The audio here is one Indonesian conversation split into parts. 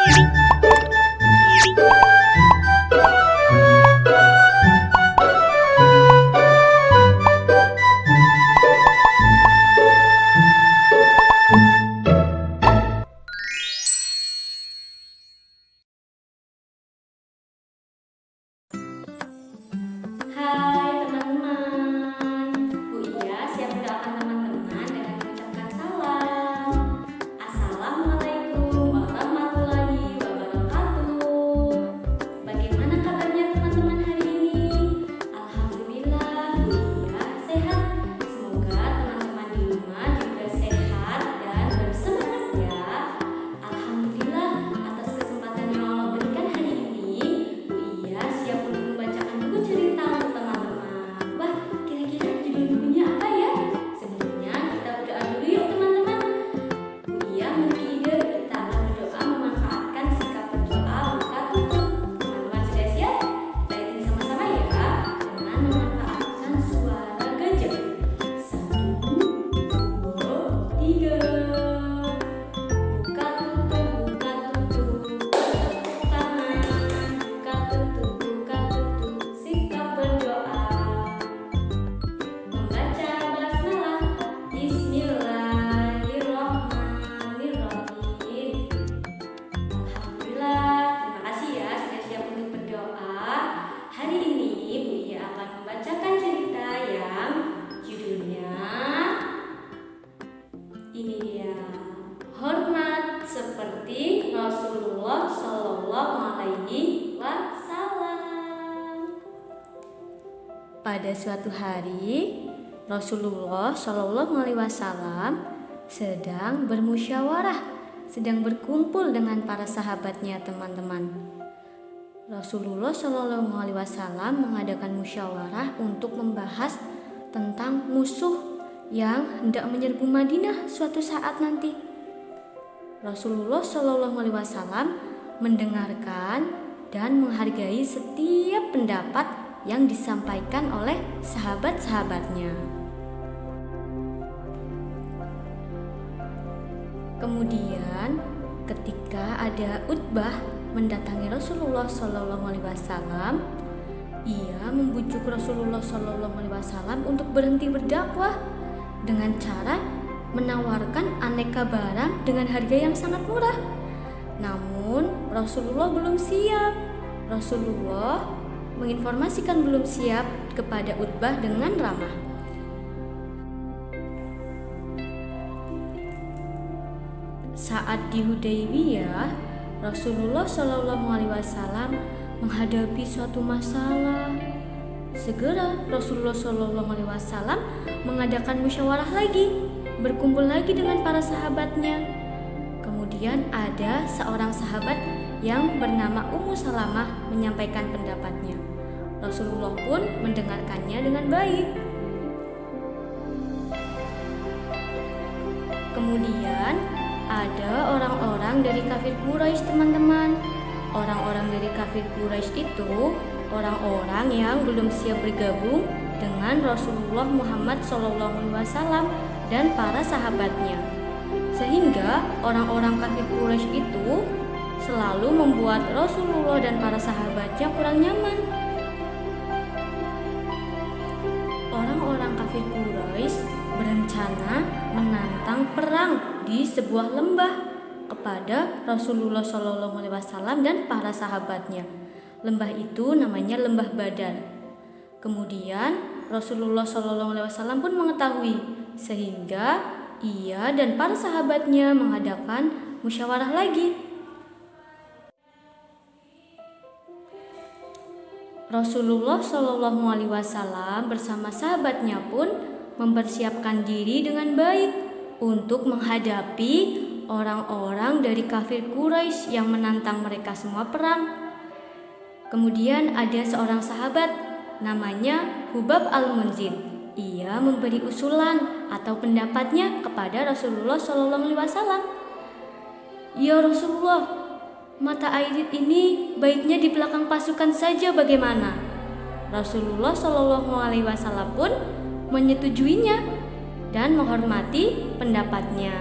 Hai teman-teman, Bu Iya siap mendoakan teman-teman dengan mengucapkan salam. Assalamualaikum warahmatullahi wabarakatuh. Bagaimana kabarnya teman-teman hari ini? Alhamdulillah Bu Iya sehat. Semoga teman-teman di rumah juga sehat dan bersemangat ya. Alhamdulillah atas kesempatan yang Allah berikan hari ini, Bu Iya siap untuk membacakan buku cerita untuk teman-teman. Wah, kira-kira judul bukunya apa ya? Sebelumnya kita berdoa dulu yuk teman-teman. Bu Iya memiliki ide, kita akan berdoa memanfaatkan sikap berdoa buka tutup. Teman-teman sudah siap? Kita hitung sama-sama ya dengan memanfaatkan suara gajah. 1, 2, 3. Buka tutup tangan, buka tutup sikap berdoa. Membaca basmalah, Bismillahirrahmanirrahim. Alhamdulillah, terima kasih ya sudah siap untuk berdoa. Hari ini Bu Iya akan membacakan cerita yang judulnya ini dia. Hormat seperti Rasulullah Shallallahu Alaihi Wasallam. Pada suatu hari, Rasulullah Shallallahu Alaihi Wasallam sedang bermusyawarah, sedang berkumpul dengan para sahabatnya teman-teman. Rasulullah Shallallahu Alaihi Wasallam mengadakan musyawarah untuk membahas tentang musuh yang hendak menyerbu Madinah suatu saat nanti. Rasulullah Shallallahu Alaihi Wasallam mendengarkan dan menghargai setiap pendapat yang disampaikan oleh sahabat-sahabatnya. Kemudian, ketika ada Utbah mendatangi Rasulullah Shallallahu Alaihi Wasallam, ia membujuk Rasulullah Shallallahu Alaihi Wasallam untuk berhenti berdakwah dengan cara menawarkan aneka barang dengan harga yang sangat murah. Namun Rasulullah belum siap. Rasulullah menginformasikan belum siap kepada Utbah dengan ramah. Saat di Hudaybiyah, Rasulullah Shallallahu Alaihi Wasallam menghadapi suatu masalah. Segera Rasulullah Shallallahu Alaihi Wasallam mengadakan musyawarah lagi, berkumpul lagi dengan para sahabatnya. Kemudian ada seorang sahabat yang bernama Ummu Salamah menyampaikan pendapatnya. Rasulullah pun mendengarkannya dengan baik. Kemudian ada orang-orang dari kafir Quraisy teman-teman. Orang-orang dari kafir Quraisy itu orang-orang yang belum siap bergabung dengan Rasulullah Muhammad SAW dan para sahabatnya. Sehingga orang-orang kafir Quraisy itu selalu membuat Rasulullah dan para sahabatnya kurang nyaman. Orang-orang kafir Quraisy berencana menantang perang di sebuah lembah kepada Rasulullah SAW dan para sahabatnya. Lembah itu namanya Lembah Badar. Kemudian Rasulullah SAW pun mengetahui, sehingga ia dan para sahabatnya mengadakan musyawarah lagi. Rasulullah SAW bersama sahabatnya pun mempersiapkan diri dengan baik untuk menghadapi orang-orang dari kafir Quraisy yang menantang mereka semua perang. Kemudian ada seorang sahabat namanya Hubab Al-Munzir. Ia memberi usulan atau pendapatnya kepada Rasulullah SAW. Ya Rasulullah, mata air ini baiknya di belakang pasukan saja, bagaimana? Rasulullah SAW pun menyetujuinya dan menghormati pendapatnya.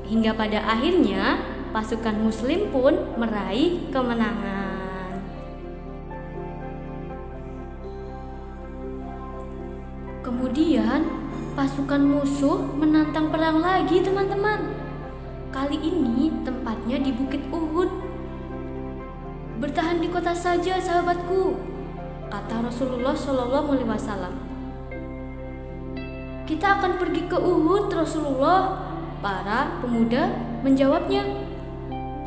Hingga pada akhirnya pasukan Muslim pun meraih kemenangan. Kemudian pasukan musuh menantang perang lagi, teman-teman. Kali ini tempatnya di Bukit Uhud. "Bertahan di kota saja, sahabatku," kata Rasulullah SAW. "Kita akan pergi ke Uhud, Rasulullah," para pemuda menjawabnya.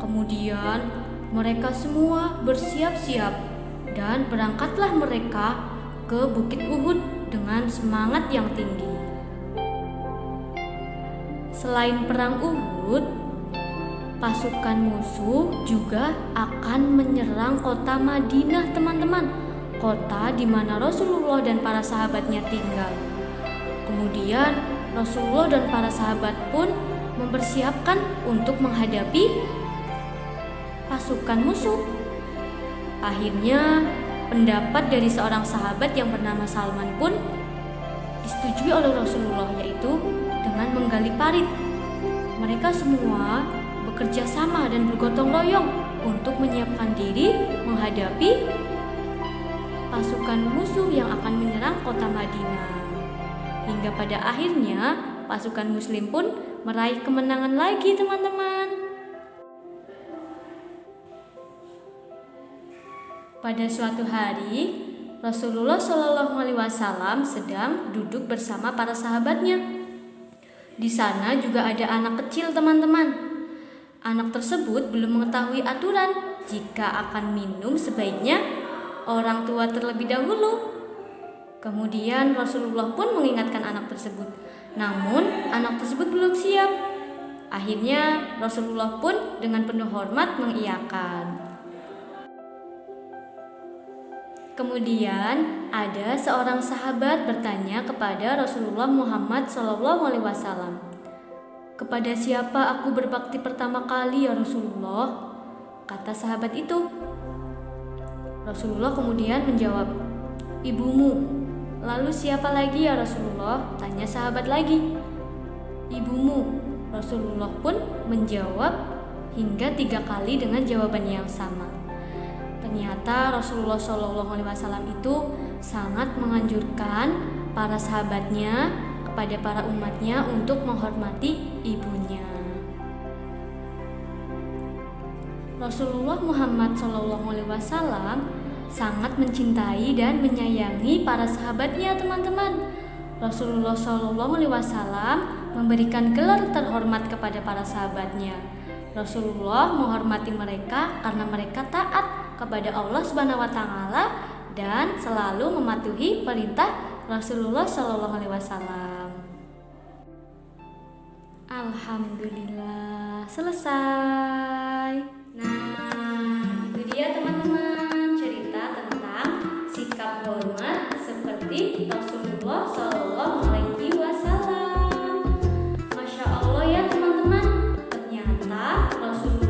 Kemudian mereka semua bersiap-siap dan berangkatlah mereka ke Bukit Uhud dengan semangat yang tinggi. Selain perang Uhud, pasukan musuh juga akan menyerang kota Madinah, teman-teman, kota di mana Rasulullah dan para sahabatnya tinggal. Kemudian Rasulullah dan para sahabat pun mempersiapkan untuk menghadapi pasukan musuh. Akhirnya pendapat dari seorang sahabat yang bernama Salman pun disetujui oleh Rasulullah, yaitu dengan menggali parit. Mereka semua bekerja sama dan bergotong royong untuk menyiapkan diri menghadapi pasukan musuh yang akan menyerang kota Madinah. Hingga pada akhirnya pasukan Muslim pun meraih kemenangan lagi, teman-teman. Pada suatu hari, Rasulullah SAW sedang duduk bersama para sahabatnya. Di sana juga ada anak kecil, teman-teman. Anak tersebut belum mengetahui aturan jika akan minum sebaiknya orang tua terlebih dahulu. Kemudian Rasulullah pun mengingatkan anak tersebut. Namun anak tersebut belum siap. Akhirnya Rasulullah pun dengan penuh hormat mengiyakan. Kemudian ada seorang sahabat bertanya kepada Rasulullah Muhammad SAW, "Kepada siapa aku berbakti pertama kali, ya Rasulullah?" Kata sahabat itu. Rasulullah kemudian menjawab, "Ibumu." "Lalu siapa lagi, ya Rasulullah?" tanya sahabat lagi. "Ibumu." Rasulullah pun menjawab hingga 3 kali dengan jawaban yang sama. Ternyata Rasulullah SAW itu sangat menganjurkan para sahabatnya kepada para umatnya untuk menghormati ibunya. Rasulullah Muhammad SAW sangat mencintai dan menyayangi para sahabatnya, teman-teman. Rasulullah SAW memberikan gelar terhormat kepada para sahabatnya. Rasulullah menghormati mereka karena mereka taat kepada Allah Subhanahu wa taala dan selalu mematuhi perintah Rasulullah SAW. Alhamdulillah, selesai. Nah, itu dia teman-teman, cerita tentang sikap hormat seperti Rasulullah SAW. Masya Allah ya teman-teman, ternyata Rasulullah